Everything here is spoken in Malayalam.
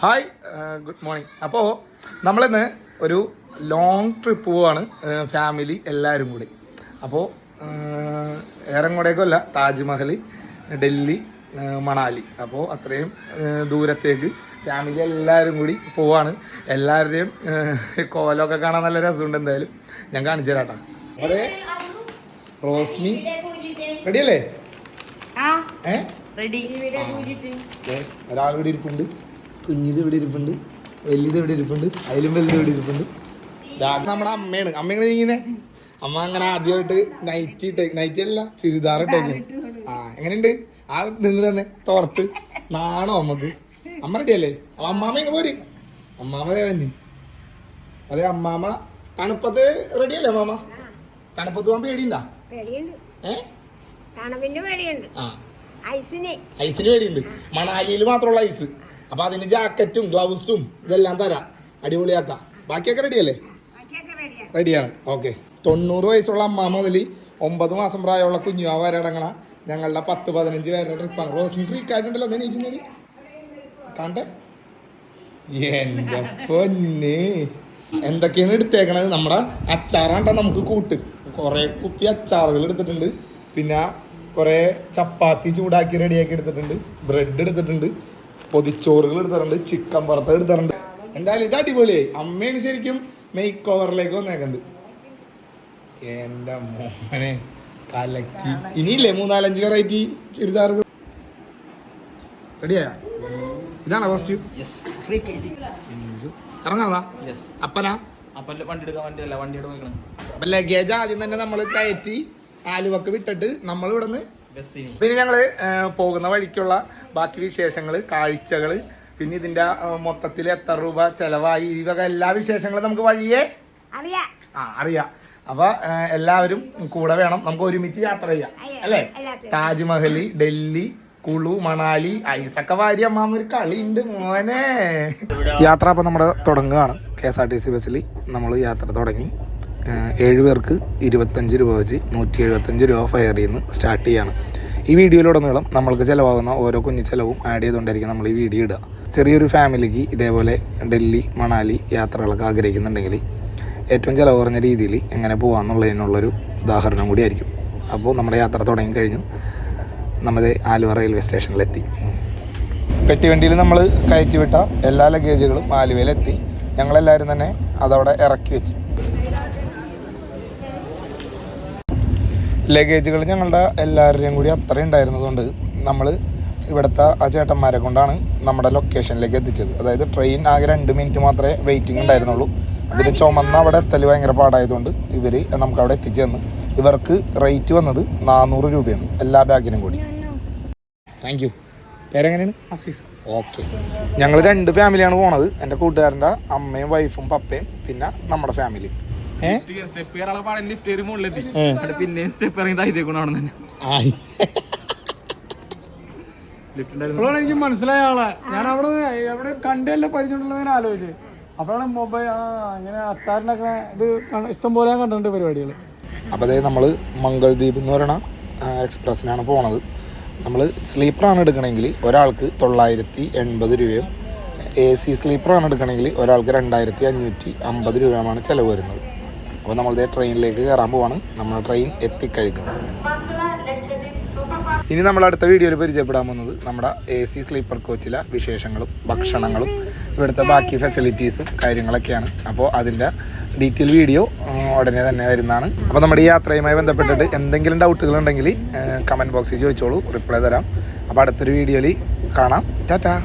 Hi good morning. അപ്പോൾ നമ്മളിന്ന് ഒരു ലോങ് ട്രിപ്പ് പോവാണ്, ഫാമിലി എല്ലാവരും കൂടി. അപ്പോൾ ഏറെങ്ങോട്ടേക്കല്ല, താജ്മഹൽ, ഡൽഹി, മണാലി. അപ്പോൾ അത്രയും ദൂരത്തേക്ക് ഫാമിലി എല്ലാവരും കൂടി പോവാണ്. എല്ലാവരുടെയും കോലമൊക്കെ കാണാൻ നല്ല രസമുണ്ട്. എന്തായാലും ഞാൻ കാണിച്ചു തരാട്ടാ. അതെ, റോസ്മി റെഡിയല്ലേ? ഒരാൾ ഇവിടെ ഇരിപ്പുണ്ട്, കുഞ്ഞിത് ഇവിടെ ഇരിപ്പുണ്ട്, വലിയത് ഇവിടെ ഇരിപ്പുണ്ട്, അതിലും വലുത് ഇവിടെ ഇരിപ്പുണ്ട്. നമ്മുടെ അമ്മയാണ്. അമ്മയാണ് നീങ്ങുന്നേ. അമ്മ അങ്ങനെ ആദ്യമായിട്ട് നൈറ്റി അല്ല ചുരിദാർ ഇട്ടേക്കും. എങ്ങനെയുണ്ട് ആ നിങ്ങൾ തന്നെ തോർത്ത് നാണോ അമ്മക്ക്? അമ്മ റെഡിയല്ലേ? അമ്മാമ ഇങ്ങ പോര്. അമ്മാമ തന്നെ. അതെ, അമ്മാമ തണുപ്പത്ത് റെഡിയല്ലേ? അമ്മാമ തണുപ്പത്ത് പോകാൻ പേടിയുണ്ടാ? ഐസിന് പേടിയുണ്ട്. മണാലിയിൽ മാത്രമുള്ള ഐസ്. അപ്പൊ അതിന് ജാക്കറ്റും ഗ്ലൗസും ഇതെല്ലാം തരാം, അടിപൊളിയാക്കാം. ബാക്കിയൊക്കെ റെഡിയല്ലേ? റെഡിയാണ്. ഓക്കെ. 90 വയസ്സുള്ള അമ്മ മുതൽ 9 മാസം പ്രായമുള്ള കുഞ്ഞുവാ വരെ അടങ്ങണ ഞങ്ങളുടെ 10-15 പേരുടെ ട്രിപ്പാണ്. റോസ്മി ഫ്രീ ആയിട്ടുണ്ടല്ലോ. എന്താ നീക്കുന്നത് കണ്ടേ? എന്റെ പൊന്നെ, എന്തൊക്കെയാണ് എടുത്തേക്കണത്? നമ്മുടെ അച്ചാറാണ്ട നമുക്ക് കൂട്ട്. കുറെ കുപ്പി അച്ചാറുകൾ എടുത്തിട്ടുണ്ട്, പിന്നെ കുറെ ചപ്പാത്തി ചൂടാക്കി റെഡിയാക്കി എടുത്തിട്ടുണ്ട്, ബ്രെഡ് എടുത്തിട്ടുണ്ട്, പൊതിച്ചോറുകൾ എടുത്തിട്ടുണ്ട്, ചിക്കൻ വറുത്ത എടുത്തിട്ടുണ്ട്. എന്തായാലും ഇത് അടിപൊളിയായി. അമ്മയാണ് ശരിക്കും മേക്ക് ഓവറിലേക്ക് വന്നേക്കുന്നത്. എന്റെ മോനെ കലക്കി. ഇനിയില്ലേ 3-4-5 വെറൈറ്റി ചുരിദാറുകൾ റെഡിയാ? ഇതാണോ ഫസ്റ്റ്? ഇറങ്ങാതാ അപ്പനാ? അപ്പൊ ലഗേജ് ആദ്യം തന്നെ നമ്മൾ കയറ്റി ആലുവക്ക് വിട്ടിട്ട് നമ്മൾ ഇവിടുന്ന് പിന്നെ ഞങ്ങള് പോകുന്ന വഴിക്കുള്ള ബാക്കി വിശേഷങ്ങള്, കാഴ്ചകള്, പിന്നെ ഇതിന്റെ മൊത്തത്തിൽ എത്ര രൂപ ചെലവായി, ഈ വക എല്ലാ വിശേഷങ്ങളും നമുക്ക് വഴിയേ അറിയാം. അപ്പൊ എല്ലാവരും കൂടെ വേണം. നമുക്ക് ഒരുമിച്ച് യാത്ര ചെയ്യാം അല്ലേ? താജ്മഹൽ, ഡൽഹി, കുളു, മണാലി, ഐസൊക്കെ വാരി അമ്മാമ ഒരു കളിയുണ്ട് മോനെ. യാത്ര അപ്പൊ നമ്മുടെ തുടങ്ങുകയാണ്. KSRTC ബസ്സിൽ നമ്മൾ യാത്ര തുടങ്ങി. 7 പേർക്ക് 25 രൂപ വെച്ച് 175 രൂപ ഫെയർ ചെയ്യുന്ന സ്റ്റാർട്ട് ചെയ്യാണ്. ഈ വീഡിയോയിലുടനീളം നമ്മൾക്ക് ചിലവാകുന്ന ഓരോ കുഞ്ഞു ചിലവും ആഡ് ചെയ്തുകൊണ്ടായിരിക്കും നമ്മൾ ഈ വീഡിയോ ഇടുക. ചെറിയൊരു ഫാമിലിക്ക് ഇതേപോലെ ഡൽഹി, മണാലി യാത്രകളൊക്കെ ആഗ്രഹിക്കുന്നുണ്ടെങ്കിൽ ഏറ്റവും ചിലവ് കുറഞ്ഞ രീതിയിൽ എങ്ങനെ പോകാമെന്നുള്ളതിനുള്ളൊരു ഉദാഹരണം കൂടിയായിരിക്കും. അപ്പോൾ നമ്മുടെ യാത്ര തുടങ്ങിക്കഴിഞ്ഞു. നമ്മൾ ആലുവ റെയിൽവേ സ്റ്റേഷനിലെത്തി. പെട്ടിവണ്ടിയിൽ നമ്മൾ കയറ്റി വിട്ട എല്ലാ ലഗേജുകളും ആലുവയിലെത്തി. ഞങ്ങളെല്ലാവരും തന്നെ അതവിടെ ഇറക്കി വെച്ച്. ലഗേജുകൾ ഞങ്ങളുടെ എല്ലാവരുടെയും കൂടി അത്രയും ഉണ്ടായിരുന്നതുകൊണ്ട് നമ്മൾ ഇവിടുത്തെ ആ ചേട്ടന്മാരെ കൊണ്ടാണ് നമ്മുടെ ലൊക്കേഷനിലേക്ക് എത്തിച്ചത്. അതായത് ട്രെയിൻ ആകെ 2 മിനിറ്റ് മാത്രമേ വെയിറ്റിംഗ് ഉണ്ടായിരുന്നുള്ളൂ. അതിന് ചുമന്ന് അവിടെ എത്തൽ ഭയങ്കര പാടായതുകൊണ്ട് ഇവർ നമുക്ക് അവിടെ എത്തിച്ചു തന്നു. ഇവർക്ക് റേറ്റ് വന്നത് 400 രൂപയാണ് എല്ലാ ബാഗിനും കൂടി. Thank you. പേരെങ്ങനെയാണ്? അസീസ്. ഓക്കെ. ഞങ്ങൾ 2 ഫാമിലിയാണ് പോണത്. എൻ്റെ കൂട്ടുകാരൻ്റെ അമ്മയും വൈഫും പപ്പയും പിന്നെ നമ്മുടെ ഫാമിലിയും. എനിക്ക് മനസ്സിലായ ആളെ ഞാൻ അവിടെ കണ്ടല്ലേ പരിചയമുള്ളതിനെ ആലോചിച്ച്. അപ്പോഴാണ് മൊബൈൽ അങ്ങനെ അച്ചാറിനൊക്കെ ഇത് ഇഷ്ടംപോലെ ഞാൻ കണ്ടിട്ടുണ്ട് പരിപാടികൾ. അപ്പോൾ അതായത് നമ്മൾ മംഗൾദ്വീപ് എന്ന് പറയുന്ന എക്സ്പ്രസ്സിനാണ് പോണത്. നമ്മൾ സ്ലീപ്പറാണ് എടുക്കണമെങ്കിൽ ഒരാൾക്ക് 980 രൂപയും AC സ്ലീപ്പറാണ് എടുക്കണമെങ്കിൽ ഒരാൾക്ക് 2550 രൂപയുമാണ് ചിലവ് വരുന്നത്. അപ്പോൾ നമ്മളിതേ ട്രെയിനിലേക്ക് കയറാൻ പോവാണ്. നമ്മുടെ ട്രെയിൻ എത്തിക്കഴിഞ്ഞു. ഇനി നമ്മൾ അടുത്ത വീഡിയോയിൽ പരിചയപ്പെടാൻ പോകുന്നത് നമ്മുടെ AC സ്ലീപ്പർ കോച്ചിലെ വിശേഷങ്ങളും ഭക്ഷണങ്ങളും ഇവിടുത്തെ ബാക്കി ഫെസിലിറ്റീസും കാര്യങ്ങളൊക്കെയാണ്. അപ്പോൾ അതിൻ്റെ ഡീറ്റെയിൽ വീഡിയോ ഉടനെ തന്നെ വരുന്നതാണ്. അപ്പോൾ നമ്മുടെ ഈ യാത്രയുമായി ബന്ധപ്പെട്ടിട്ട് എന്തെങ്കിലും ഡൗട്ടുകൾ ഉണ്ടെങ്കിൽ കമൻറ്റ് ബോക്സിൽ ചോദിച്ചോളൂ, റിപ്ലൈ തരാം. അപ്പോൾ അടുത്തൊരു വീഡിയോയിൽ കാണാം. ടാറ്റാ.